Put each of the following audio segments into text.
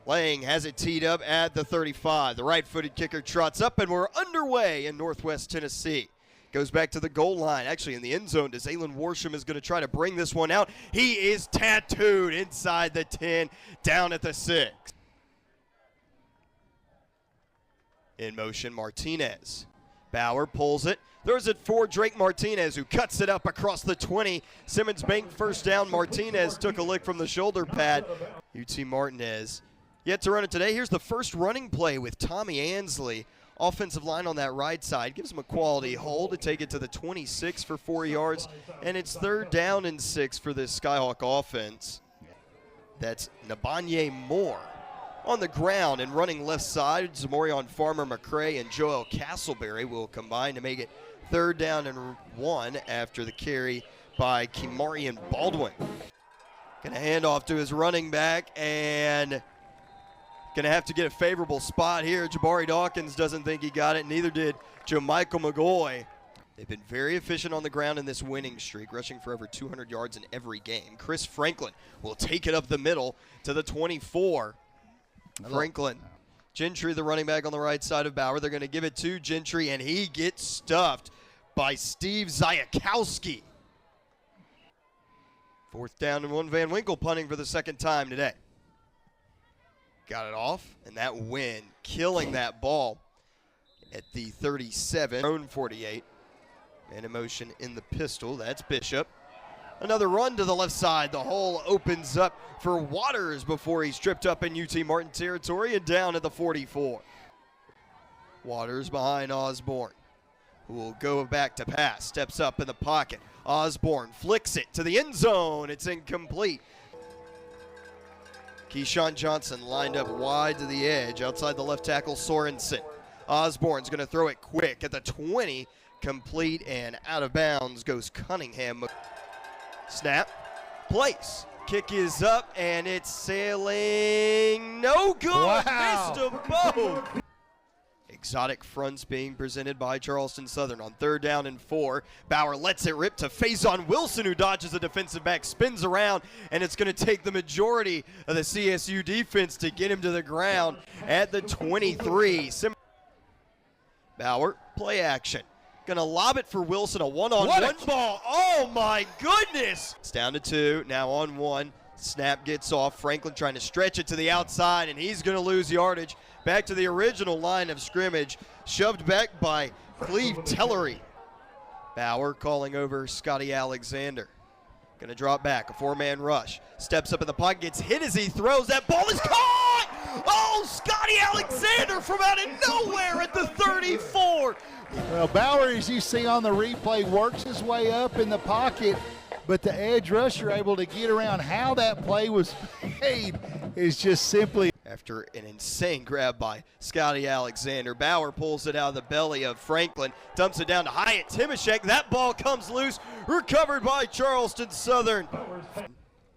Lang has it teed up at the 35. The right-footed kicker trots up, and we're underway in Northwest Tennessee. Goes back to the goal line, actually in the end zone. Zaylen Worsham is going to try to bring this one out. He is tattooed inside the 10, down at the 6. In motion, Martinez. Bauer pulls it, throws it for Drake Martinez, who cuts it up across the 20. Simmons banked first down. Martinez took a lick from the shoulder pad. UT Martinez yet to run it today. Here's the first running play with Tommy Ansley. Offensive line on that right side gives him a quality hold to take it to the 26 for 4 yards, and it's 3rd down and 6 for this Skyhawk offense. That's Nabanye Moore on the ground and running left side. Zamorion Farmer McCray and Joel Castleberry will combine to make it 3rd down and 1 after the carry by Kimarian Baldwin. Gonna hand off to his running back and gonna have to get a favorable spot here. Jabari Dawkins doesn't think he got it, neither did Joe-Michael McGoy. They've been very efficient on the ground in this winning streak, rushing for over 200 yards in every game. Chris Franklin will take it up the middle to the 24. Franklin. Gentry, the running back on the right side of Bauer. They're going to give it to Gentry, and he gets stuffed by Steve Zayakowski. 4th down and 1. Van Winkle punting for the 2nd time today. Got it off, and that wind killing that ball at the 37. Own 48. Man in motion in the pistol. That's Bishop. Another run to the left side. The hole opens up for Waters before he's tripped up in UT Martin territory and down at the 44. Waters behind Osborne, who will go back to pass. Steps up in the pocket. Osborne flicks it to the end zone. It's incomplete. Keyshawn Johnson lined up wide to the edge outside the left tackle Sorensen. Osborne's going to throw it quick at the 20. Complete and out of bounds goes Cunningham. Snap, place, kick is up, and it's sailing. No good. Wow. Missed them both. Exotic fronts being presented by Charleston Southern on 3rd down and 4. Bauer lets it rip to Faison Wilson, who dodges a defensive back, spins around, and it's going to take the majority of the CSU defense to get him to the ground at the 23. Bauer, play action. Gonna lob it for Wilson, a one-on-one ball. Oh my goodness! It's down to 2, now on 1. Snap gets off. Franklin trying to stretch it to the outside, and he's gonna lose yardage. Back to the original line of scrimmage, shoved back by Cleve Tellery. Bauer calling over Scotty Alexander. Gonna drop back, a 4-man rush. Steps up in the pocket, gets hit as he throws. That ball is caught! Oh, Scotty Alexander from out of nowhere at the 34. Well, Bauer, as you see on the replay, works his way up in the pocket, but the edge rusher able to get around. How that play was made is just simply. After an insane grab by Scotty Alexander, Bauer pulls it out of the belly of Franklin, dumps it down to Hyatt Timashek. That ball comes loose, recovered by Charleston Southern.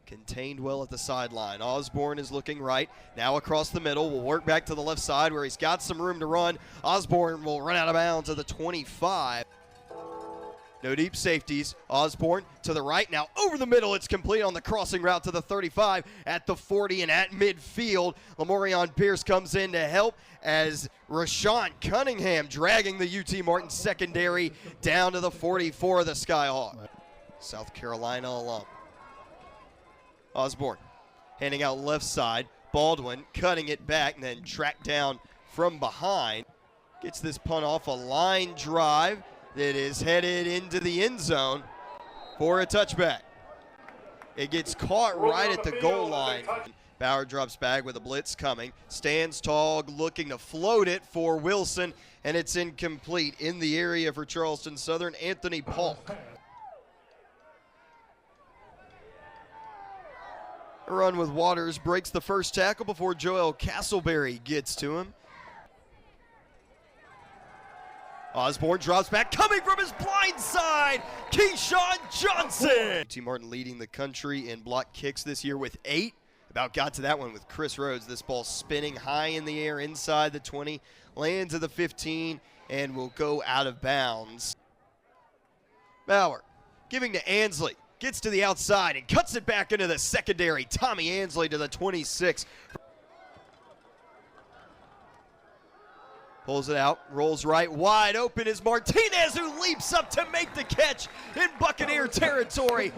Contained well at the sideline. Osborne is looking right, now across the middle. Will work back to the left side where he's got some room to run. Osborne will run out of bounds at the 25. No deep safeties. Osborne to the right, now over the middle. It's complete on the crossing route to the 35 at the 40 and at midfield. Lamorion Pierce comes in to help as Rashawn Cunningham dragging the UT Martin secondary down to the 44 of the Skyhawk. South Carolina alum. Osborne handing out left side. Baldwin cutting it back and then tracked down from behind. Gets this punt off a line drive that is headed into the end zone for a touchback. It gets caught right at the goal line. Bauer drops back with a blitz coming. Stands tall, looking to float it for Wilson, and it's incomplete. In the area for Charleston Southern, Anthony Polk. A run with Waters breaks the first tackle before Joel Castleberry gets to him. Osborne drops back, coming from his blind side, Keyshawn Johnson. UT Martin leading the country in block kicks this year with 8. About got to that one with Chris Rhodes. This ball spinning high in the air inside the 20, lands at the 15, and will go out of bounds. Bauer giving to Ansley. Gets to the outside and cuts it back into the secondary. Tommy Ansley to the 26. Pulls it out, rolls right, wide open is Martinez, who leaps up to make the catch in Buccaneer territory.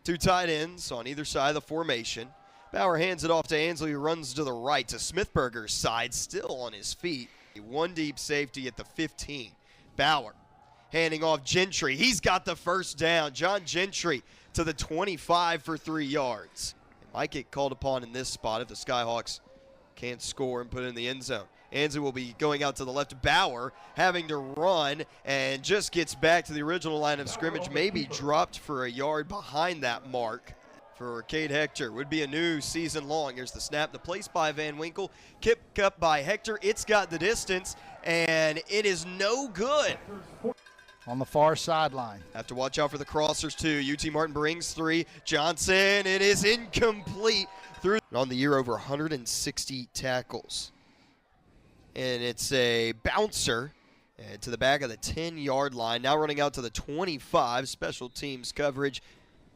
Two tight ends on either side of the formation. Bauer hands it off to Ansley, who runs to the right to Smithberger's side, still on his feet. One deep safety at the 15. Bauer handing off Gentry. He's got the first down. John Gentry to the 25 for 3 yards. It might get called upon in this spot if the Skyhawks can't score and put it in the end zone. Ansley will be going out to the left. Bauer having to run and just gets back to the original line of scrimmage, maybe dropped for a yard behind that mark. For Cade Hector, would be a new season long. Here's the snap, the place by Van Winkle, kick up by Hector. It's got the distance, and it is no good. On the far sideline. Have to watch out for the crossers too. UT Martin brings 3. Johnson, it is incomplete. Through on the year, over 160 tackles. And it's a bouncer to the back of the 10-yard line. Now running out to the 25, special teams coverage.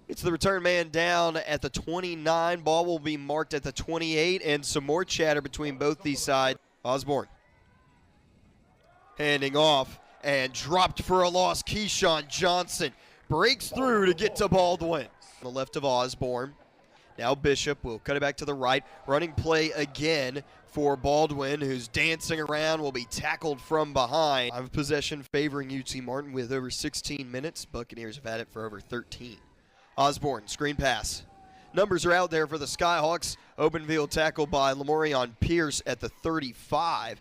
It's the return man down at the 29. Ball will be marked at the 28, and some more chatter between both these sides. Osborne handing off and dropped for a loss. Keyshawn Johnson breaks through to get to Baldwin. On the left of Osborne. Now Bishop will cut it back to the right. Running play again for Baldwin, who's dancing around, will be tackled from behind. I have possession favoring UT Martin with over 16 minutes. Buccaneers have had it for over 13. Osborne, screen pass. Numbers are out there for the Skyhawks. Open field tackle by Lamorion Pierce at the 35.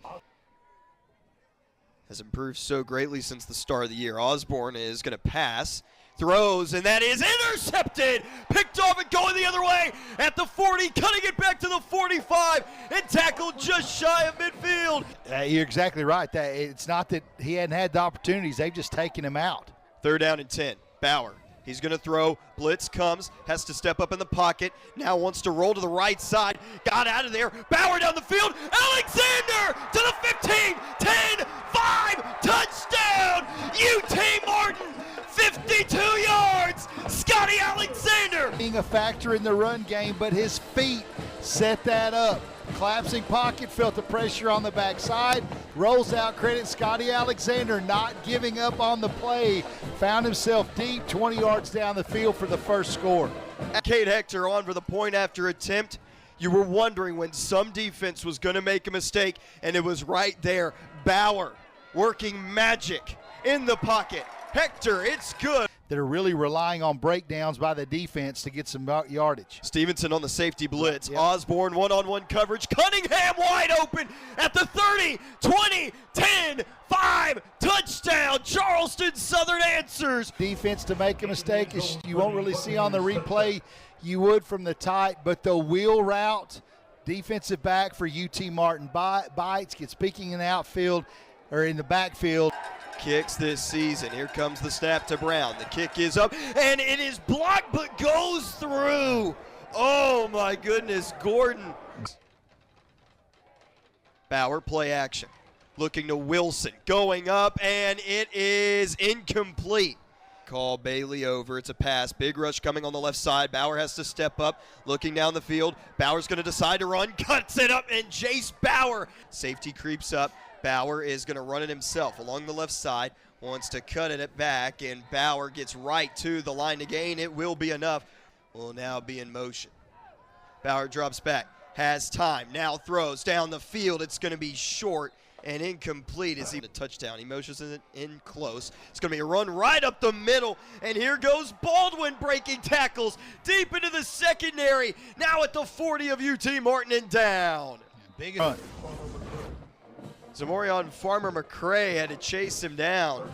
Has improved so greatly since the start of the year. Osborne is going to pass. Throws, and that is intercepted. Picked off and going the other way at the 40, cutting it back to the 45, and tackled just shy of midfield. You're exactly right. It's not that he hadn't had the opportunities. They've just taken him out. 3rd down and 10. Bauer. He's going to throw. Blitz comes. Has to step up in the pocket. Now wants to roll to the right side. Got out of there. Bauer down the field. Alexander to the 15. 10. 5. Touchdown. UT Martin. 52 yards. Scotty Alexander. Being a factor in the run game, but his feet set that up. Collapsing pocket, felt the pressure on the backside, rolls out, credit Scotty Alexander not giving up on the play, found himself deep 20 yards down the field for the first score. Cade Hector on for the point after attempt. You were wondering when some defense was going to make a mistake, and it was right there. Bauer working magic in the pocket. Hector, it's good. That are really relying on breakdowns by the defense to get some yardage. Stevenson on the safety blitz. Yep. Osborne one-on-one coverage. Cunningham wide open at the 30, 20, 10, 5. Touchdown. Charleston Southern answers. Defense to make a mistake is you won't really see on the replay. You would from the tight, but the wheel route, defensive back for UT Martin bites, gets peeking in the outfield or in the backfield. Kicks this season. Here comes the snap to Brown. The kick is up, and it is blocked, but goes through. Oh, my goodness, Gordon. Bauer, play action. Looking to Wilson. Going up, and it is incomplete. Call Bailey over. It's a pass. Big rush coming on the left side. Bauer has to step up. Looking down the field. Bauer's going to decide to run. Cuts it up, and Jace Bauer. Safety creeps up. Bauer is going to run it himself along the left side, wants to cut it back, and Bauer gets right to the line to gain. It will be enough. Will now be in motion. Bauer drops back, has time, now throws down the field. It's going to be short and incomplete as he a touchdown. He motions it in close. It's going to be a run right up the middle, and here goes Baldwin breaking tackles deep into the secondary. Now at the 40 of UT Martin and down. Big run. Zamorion Farmer McCray had to chase him down.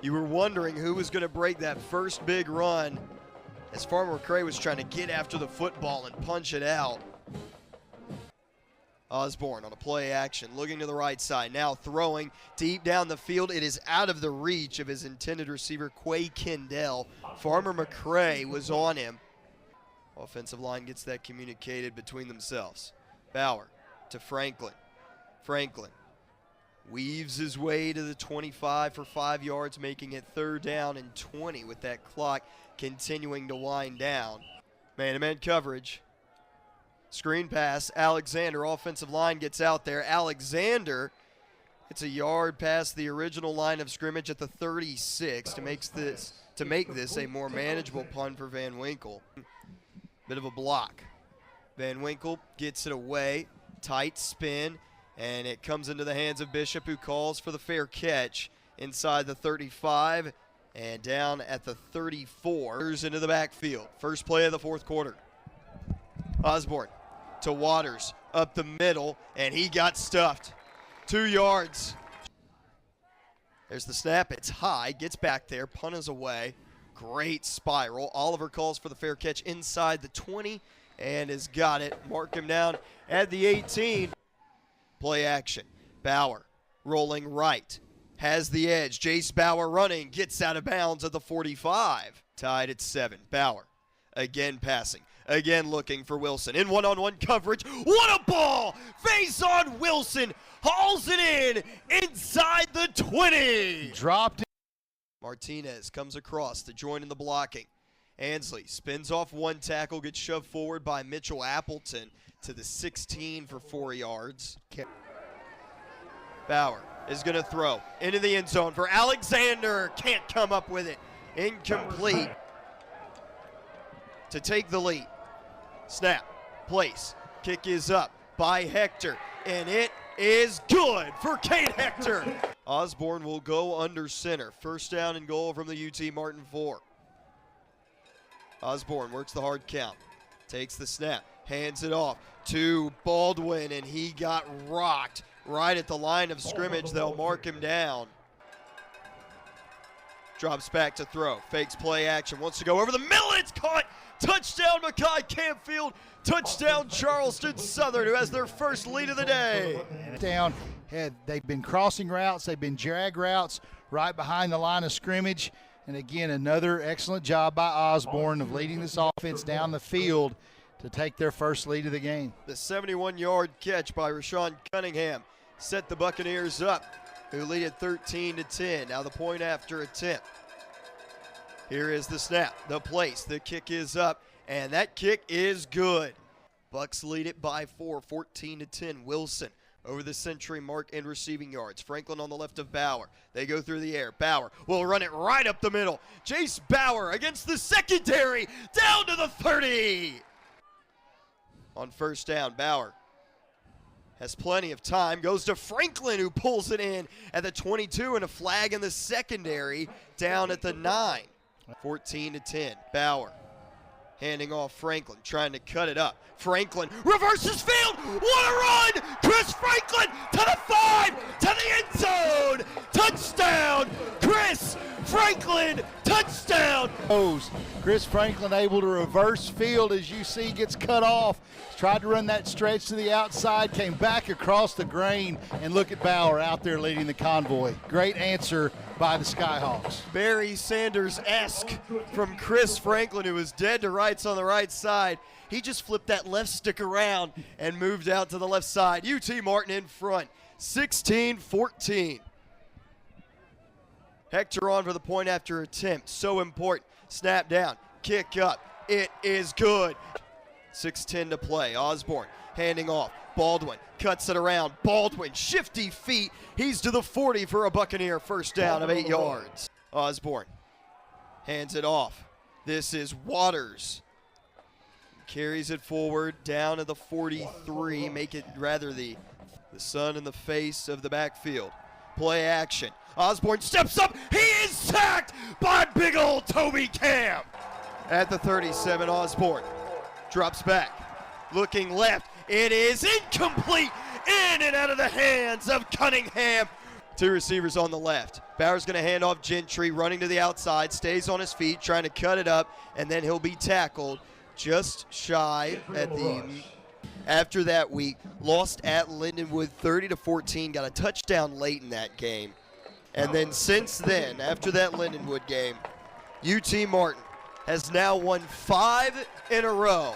You were wondering who was going to break that first big run as Farmer McCray was trying to get after the football and punch it out. Osborne on a play action, looking to the right side, now throwing deep down the field. It is out of the reach of his intended receiver, Quay Kendall. Farmer McCray was on him. Offensive line gets that communicated between themselves. Bauer to Franklin. Franklin weaves his way to the 25 for 5 yards, making it 3rd down and 20 with that clock continuing to wind down. Man-to-man coverage. Screen pass. Alexander, offensive line gets out there. Alexander It's a yard past the original line of scrimmage at the 36 to make this a more manageable punt for Van Winkle. Bit of a block. Van Winkle gets it away, tight spin, and it comes into the hands of Bishop, who calls for the fair catch inside the 35 and down at the 34. Into the backfield. First play of the fourth quarter. Osborne to Waters up the middle, and he got stuffed. 2 yards. There's the snap. It's high. Gets back there. Punt is away. Great spiral. Oliver calls for the fair catch inside the 20 and has got it. Mark him down at the 18. Play action. Bauer rolling right. Has the edge. Jace Bauer running. Gets out of bounds at the 45. Tied at 7. Bauer again passing. Again looking for Wilson. In one-on-one coverage. What a ball! Face on Wilson. Hauls it in inside the 20. Dropped it. Martinez comes across to join in the blocking. Ansley spins off one tackle, gets shoved forward by Mitchell Appleton to the 16 for 4 yards. Bauer is going to throw into the end zone for Alexander. Can't come up with it. Incomplete. To take the lead. Snap. Place. Kick is up by Hector. And it is good for Kate Hector. Osborne will go under center. First down and goal from the UT Martin 4. Osborne works the hard count. Takes the snap. Hands it off to Baldwin, and he got rocked right at the line of scrimmage. They'll mark him down. Drops back to throw. Fakes play action. Wants to go over the middle. It's caught. Touchdown, Mackay Campfield. Touchdown, Charleston Southern, who has their first lead of the day. Down. They've been crossing routes. They've been drag routes right behind the line of scrimmage. And again, another excellent job by Osborne of leading this offense down the field to take their first lead of the game. The 71-yard catch by Rashawn Cunningham set the Buccaneers up, who lead at 13-10. Now the point after attempt. Here is the snap, the place, the kick is up, and that kick is good. Bucks lead it by 4, 14-10. Wilson over the century mark in receiving yards. Franklin on the left of Bauer. They go through the air. Bauer will run it right up the middle. Jace Bauer against the secondary, down to the 30. On first down, Bauer has plenty of time, goes to Franklin, who pulls it in at the 22, and a flag in the secondary down at the 9. 14-10, Bauer handing off Franklin, trying to cut it up. Franklin reverses field. What a run! Chris Franklin to the 5, to the end zone. Touchdown, Chris Franklin, touchdown. Chris Franklin able to reverse field, as you see, gets cut off. Tried to run that stretch to the outside, came back across the grain, and look at Bauer out there leading the convoy. Great answer by the Skyhawks. Barry Sanders-esque from Chris Franklin, who was dead to rights on the right side. He just flipped that left stick around and moved out to the left side. UT Martin in front, 16-14. Hector on for the point after attempt. So important. Snap down. Kick up. It is good. 6:10 to play. Osborne handing off. Baldwin cuts it around. Baldwin, shifty feet. He's to the 40 for a Buccaneer first down of 8 yards. Osborne hands it off. This is Waters. Carries it forward down to the 43. Make it rather the sun in the face of the backfield. Play action. Osborne steps up. He is sacked by big old Toby Cam. At the 37, Osborne drops back. Looking left. It is incomplete. In and out of the hands of Cunningham. 2 receivers on the left. Bauer's going to hand off Gentry, running to the outside, stays on his feet, trying to cut it up, and then he'll be tackled just shy at the... After that week, lost at Lindenwood 30-14, got a touchdown late in that game. And then since then, after that Lindenwood game, UT Martin has now won 5 in a row.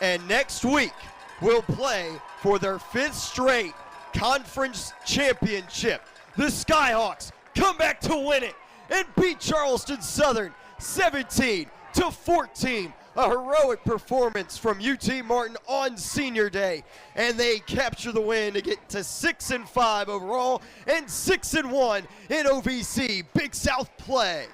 And next week will play for their 5th straight conference championship. The Skyhawks come back to win it and beat Charleston Southern 17-14. A heroic performance from UT Martin on Senior Day, and they capture the win to get to 6-5 overall and 6-1 in OVC Big South play.